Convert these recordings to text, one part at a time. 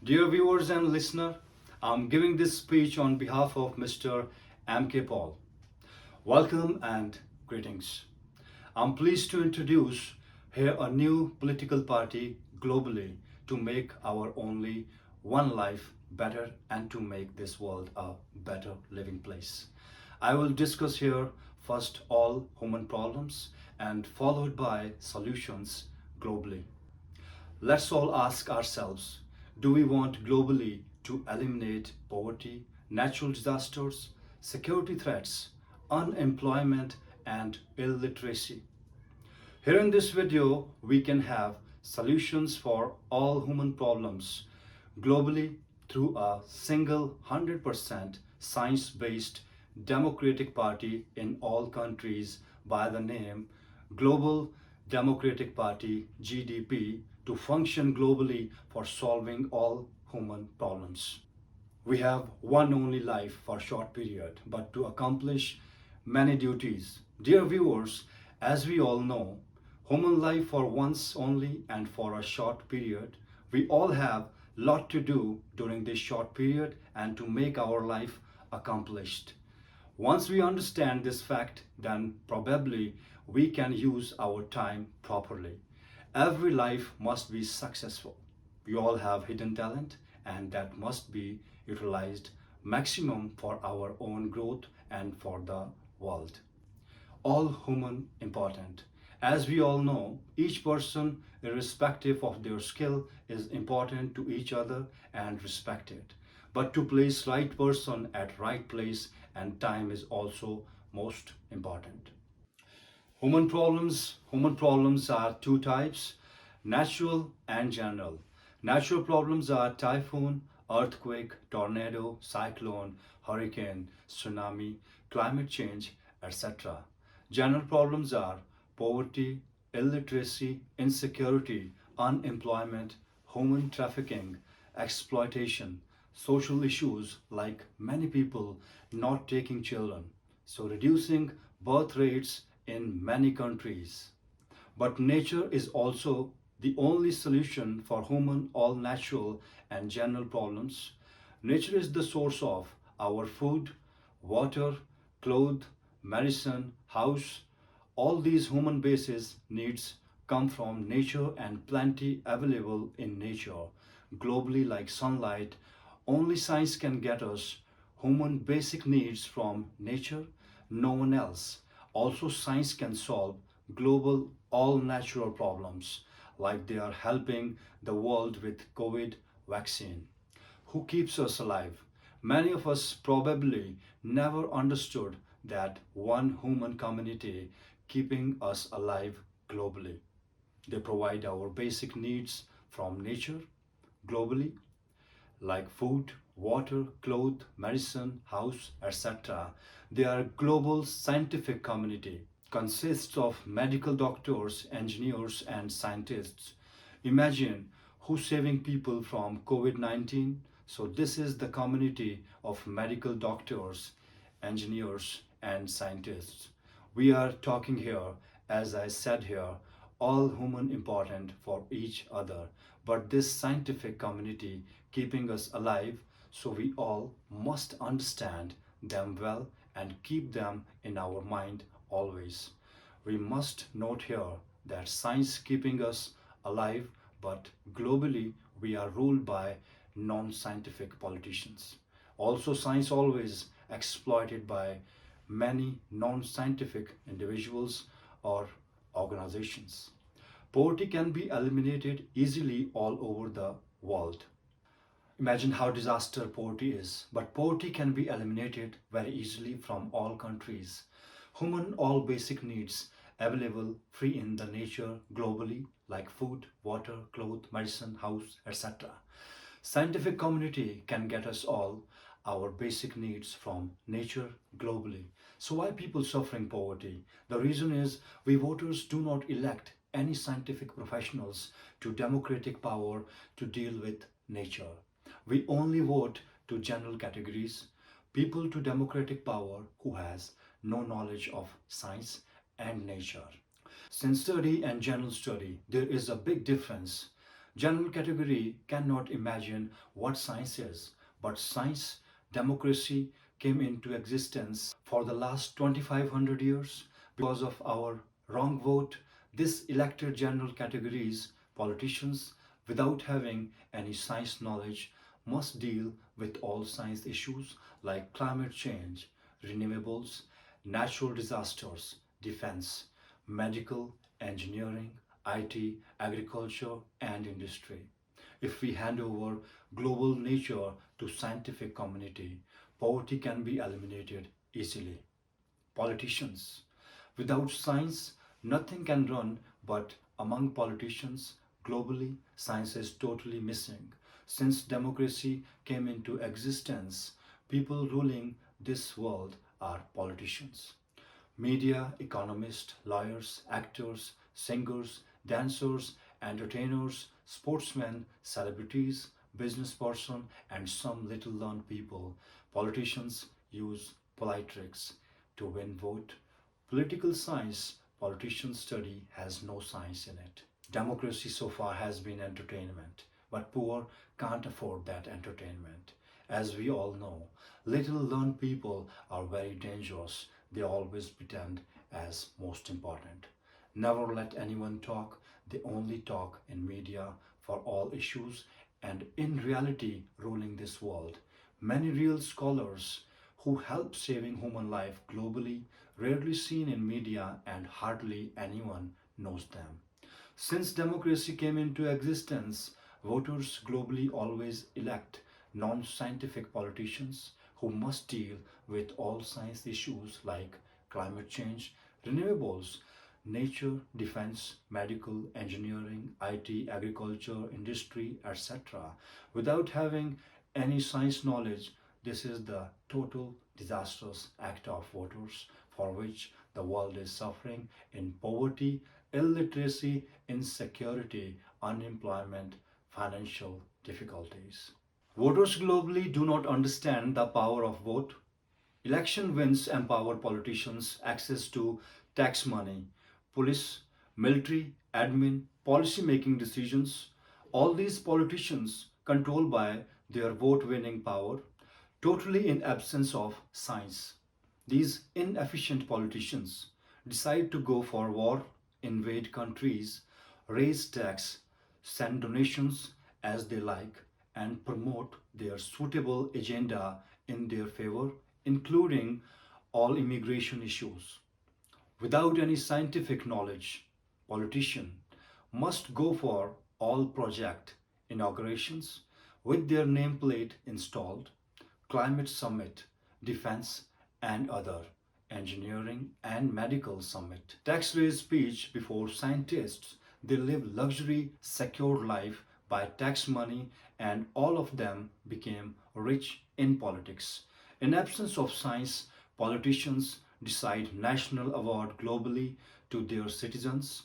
Dear viewers and listener, I'm giving this speech on behalf of Mr. M.K. Paul. Welcome and greetings. I'm pleased to introduce here a new political party globally to make our only one life better and to make this world a better living place. I will discuss here first all human problems and followed by solutions globally. Let's all ask ourselves, do we want globally to eliminate poverty, natural disasters, security threats, unemployment, and illiteracy? Here in this video, we can have solutions for all human problems globally through a single 100% science-based democratic party in all countries by the name Global Democratic Party GDP to function globally for solving all human problems. We have one only life for a short period, but to accomplish many duties. Dear viewers, as we all know, human life for once only and for a short period. We all have lot to do during this short period and to make our life accomplished. Once we understand this fact, then probably we can use our time properly. Every life must be successful. We all have hidden talent and that must be utilized maximum for our own growth and for the world. All human important. As we all know, each person, irrespective of their skill, is important to each other and respected. But to place right person at right place and time is also most important. Human problems are two types, natural and general. Natural problems are typhoon, earthquake, tornado, cyclone, hurricane, tsunami, climate change, etc. General problems are poverty, illiteracy, insecurity, unemployment, human trafficking, exploitation, social issues like many people not taking children, so reducing birth rates in many countries. But nature is also the only solution for human all natural and general problems. Nature is the source of our food, water, clothes, medicine, house. All these human basis needs come from nature and plenty available in nature. Globally like sunlight, only science can get us human basic needs from nature, no one else. Also science can solve global all natural problems like they are helping the world with COVID vaccine. Who keeps us alive? Many of us probably never understood that one human community keeping us alive globally. They provide our basic needs from nature globally like food, water, clothes, medicine, house, etc. They are a global scientific community, consists of medical doctors, engineers, and scientists. Imagine who's saving people from COVID-19. So this is the community of medical doctors, engineers, and scientists. We are talking here, as I said here, all human important for each other. But this scientific community keeping us alive, so we all must understand them well and keep them in our mind always. We must note here that science keeping us alive, but globally we are ruled by non-scientific politicians. Also science always exploited by many non-scientific individuals or organizations. Poverty can be eliminated easily all over the world. Imagine how disaster poverty is, but poverty can be eliminated very easily from all countries. Human all basic needs available free in the nature globally like food, water, clothes, medicine, house, etc. Scientific community can get us all our basic needs from nature globally. So why people suffering poverty? The reason is we voters do not elect any scientific professionals to democratic power to deal with nature. We only vote to general categories, people to democratic power who has no knowledge of science and nature. Since study and general study, there is a big difference. General category cannot imagine what science is, but science, democracy came into existence for the last 2500 years because of our wrong vote. This elected general categories politicians without having any science knowledge must deal with all science issues like climate change, renewables, natural disasters, defense, medical, engineering, IT, agriculture, and industry. If we hand over global nature to scientific community, poverty can be eliminated easily. Politicians. Without science, nothing can run, but among politicians, globally, science is totally missing. Since democracy came into existence, people ruling this world are politicians. Media, economists, lawyers, actors, singers, dancers, entertainers, sportsmen, celebrities, business person, and some little learned people. Politicians use polite tricks to win vote. Political science politicians study has no science in it. Democracy so far has been entertainment, but poor can't afford that entertainment. As we all know, little learned people are very dangerous. They always pretend as most important. Never let anyone talk. They only talk in media for all issues and in reality ruling this world. Many real scholars who help saving human life globally rarely seen in media and hardly anyone knows them. Since democracy came into existence, voters globally always elect non scientific politicians who must deal with all science issues like climate change, renewables, nature, defense, medical, engineering, IT, agriculture, industry, etc. Without having any science knowledge, this is the total disastrous act of voters for which the world is suffering in poverty, illiteracy, insecurity, unemployment, financial difficulties. Voters globally do not understand the power of vote. Election wins empower politicians access to tax money, police, military, admin, policy making decisions. All these politicians controlled by their vote winning power, totally in absence of science. These inefficient politicians decide to go for war, invade countries, raise tax, send donations as they like, and promote their suitable agenda in their favor, including all immigration issues. Without any scientific knowledge, politician must go for all project inaugurations with their nameplate installed, climate summit, defense and other, engineering and medical summit. Tax raise speech before scientists. They live luxury, secure life by tax money and all of them became rich in politics. In absence of science, politicians decide national award globally to their citizens.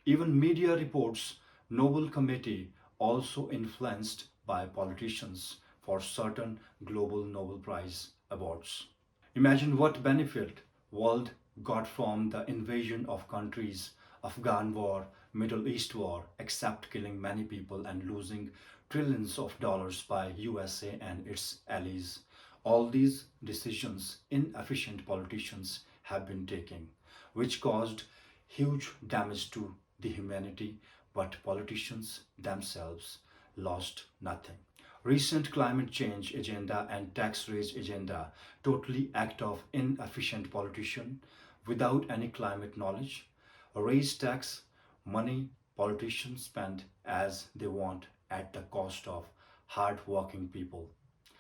Even media reports Nobel Committee also influenced by politicians for certain global Nobel Prize awards. Imagine what benefit world got from the invasion of countries, Afghan war, Middle East war, except killing many people and losing trillions of dollars by USA and its allies. All these decisions inefficient politicians have been taking, which caused huge damage to the humanity, but politicians themselves lost nothing. Recent climate change agenda and tax raise agenda totally act of inefficient politician without any climate knowledge. Raise tax money politicians spend as they want at the cost of hard working people.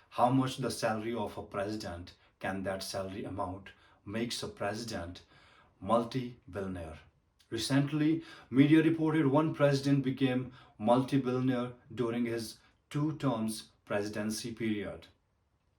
How much the salary of a president can that salary amount makes a president multi-billionaire. Recently, media reported one president became multi-billionaire during his two terms presidency period.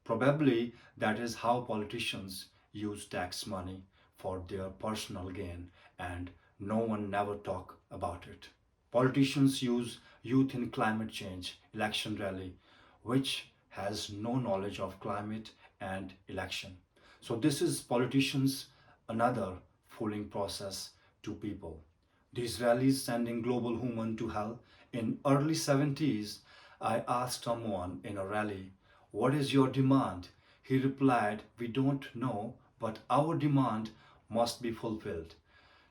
Probably that is how politicians use tax money for their personal gain and no one never talk about it. Politicians use youth in climate change election rally which has no knowledge of climate and election. So this is politicians another fooling process to people. These rallies sending global human to hell. In early 70s, I asked someone in a rally, "What is your demand?" He replied, "We don't know, but our demand must be fulfilled."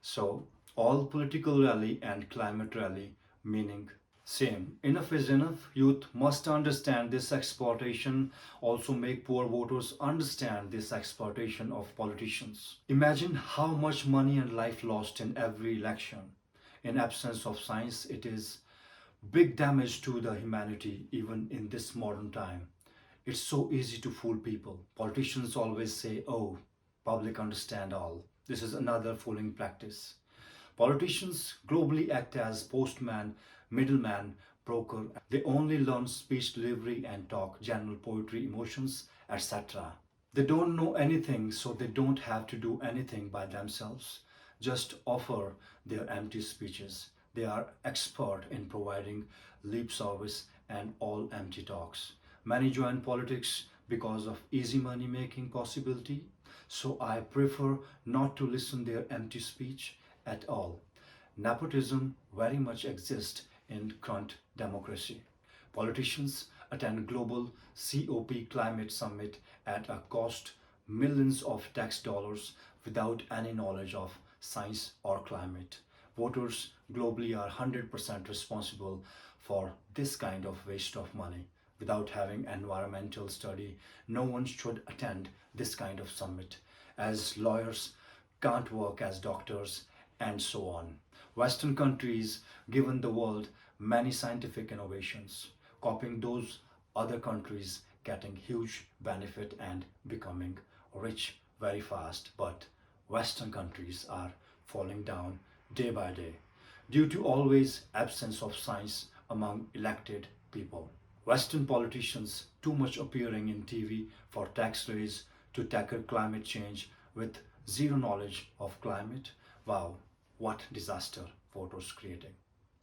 So, all political rally and climate rally meaning same. Enough is enough. Youth must understand this exploitation. Also make poor voters understand this exploitation of politicians. Imagine how much money and life lost in every election. In absence of science, it is big damage to the humanity even in this modern time. It's so easy to fool people. Politicians always say, "Oh, public understand all." This is another fooling practice. Politicians globally act as postman, middleman, broker. They only learn speech delivery and talk general poetry, emotions, etc. They don't know anything, so they don't have to do anything by themselves. Just offer their empty speeches. They are expert in providing lip service and all empty talks. Many join politics because of easy money making possibility. So I prefer not to listen their empty speech at all. Nepotism very much exists in current democracy. Politicians attend global COP climate summit at a cost millions of tax dollars without any knowledge of science or climate. Voters globally are 100% responsible for this kind of waste of money. Without having environmental study, no one should attend this kind of summit, as lawyers can't work as doctors, and so on. Western countries given the world many scientific innovations, copying those other countries, getting huge benefit and becoming rich very fast. But Western countries are falling down day by day due to always absence of science among elected people. Western politicians too much appearing in TV for tax raise to tackle climate change with zero knowledge of climate. Wow, what disaster voters creating.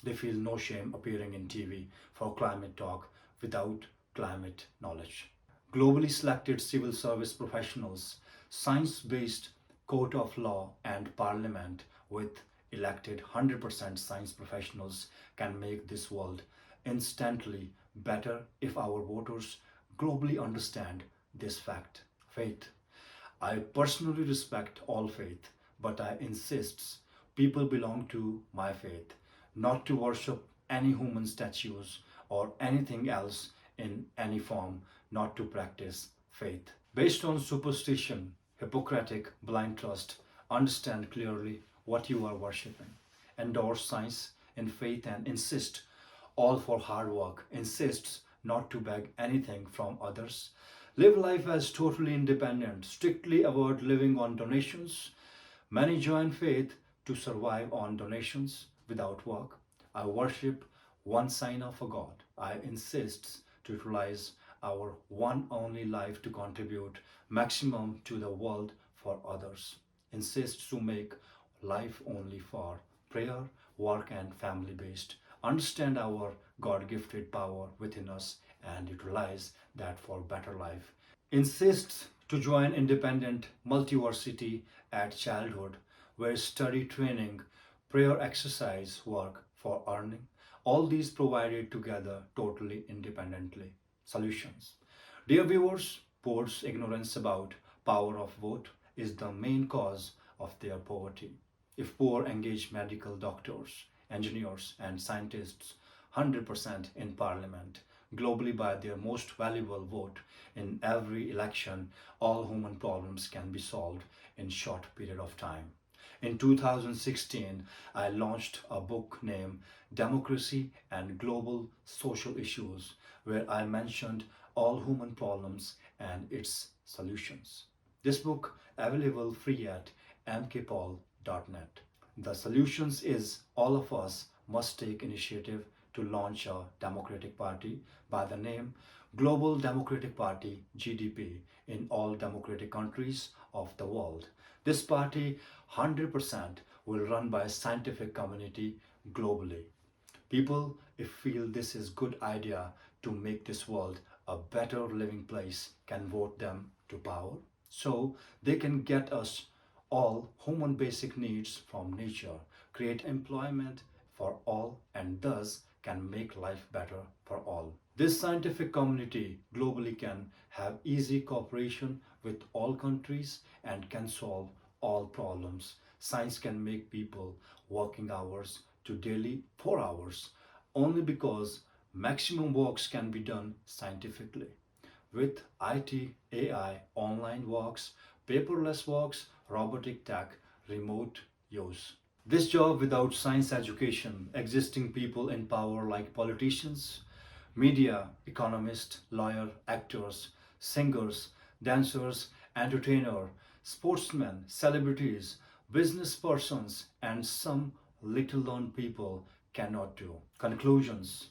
They feel no shame appearing in TV for climate talk without climate knowledge. Globally selected civil service professionals, science based court of law, and parliament with elected 100% science professionals can make this world instantly better if our voters globally understand this fact. Faith. I personally respect all faith, but I insist people belong to my faith, not to worship any human statues or anything else in any form, not to practice faith. Based on superstition, Hippocratic blind trust, understand clearly what you are worshipping. Endorse science and faith and insist all for hard work, insists not to beg anything from others. Live life as totally independent, strictly avoid living on donations. Many join faith to survive on donations without work. I worship one sign of a God. I insist to utilize our one only life to contribute maximum to the world for others. Insist to make life only for prayer, work and family based. Understand our God gifted power within us and utilize that for better life. Insists to join independent multiversity at childhood, where study training, prayer exercise, work for earning, all these provided together totally independently. Solutions. Dear viewers, poor's ignorance about power of vote is the main cause of their poverty. If poor engage medical doctors, engineers and scientists 100% in parliament globally by their most valuable vote in every election, all human problems can be solved in short period of time. In 2016, I launched a book named Democracy and Global Social Issues, where I mentioned all human problems and its solutions. This book available free at mkpaul.net. The solutions is all of us must take initiative to launch a democratic party by the name Global Democratic Party GDP in all democratic countries of the world. This party 100% will run by a scientific community globally. People if feel this is good idea to make this world a better living place can vote them to power so they can get us all human basic needs from nature create employment for all, and thus can make life better for all. This scientific community globally can have easy cooperation with all countries and can solve all problems. Science can make people working hours to daily 4 hours only because maximum works can be done scientifically. With IT, AI, online walks, paperless walks, robotic tech, remote use. This job without science education, existing people in power like politicians, media, economists, lawyer, actors, singers, dancers, entertainer, sportsmen, celebrities, business persons, and some little known people cannot do. Conclusions.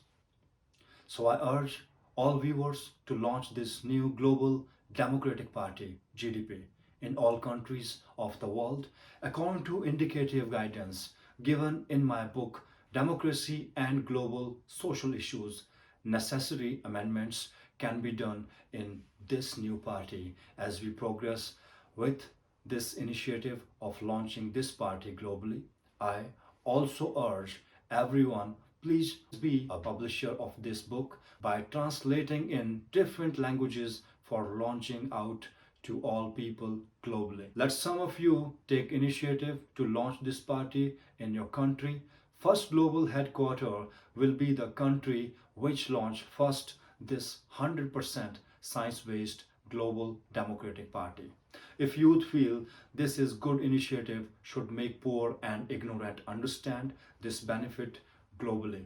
So I urge all viewers to launch this new global democratic party, GDP, in all countries of the world according to indicative guidance given in my book Democracy and Global Social Issues. Necessary amendments can be done in this new party as we progress with this initiative of launching this party globally. I also urge everyone, please be a publisher of this book by translating in different languages for launching out to all people globally. Let some of you take initiative to launch this party in your country. First global headquarter will be the country which launched first this 100% science-based global democratic party. If youth feel this is good initiative should make poor and ignorant understand this benefit globally.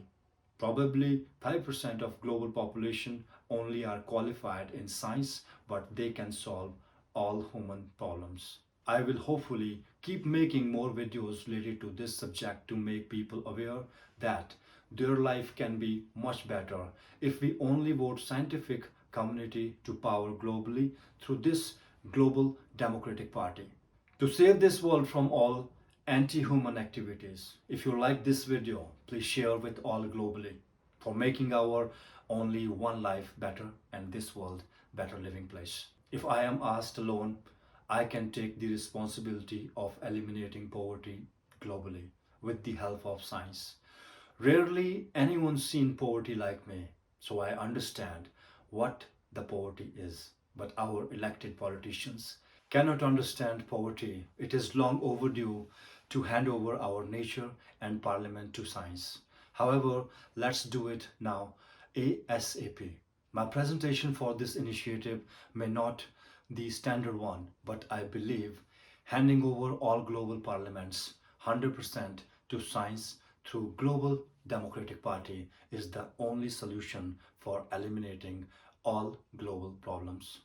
Probably 5% of global population only are qualified in science, but they can solve all human problems. I will hopefully keep making more videos related to this subject to make people aware that their life can be much better if we only vote scientific community to power globally through this global democratic party. To save this world from all anti-human activities. If you like this video, please share with all globally for making our only one life better and this world better living place. If I am asked alone, I can take the responsibility of eliminating poverty globally with the help of science. Rarely anyone seen poverty like me, so I understand what the poverty is. But our elected politicians cannot understand poverty. It is long overdue to hand over our nature and parliament to science. However, let's do it now ASAP. My presentation for this initiative may not the standard one, but I believe handing over all global parliaments 100% to science through Global Democratic Party is the only solution for eliminating all global problems.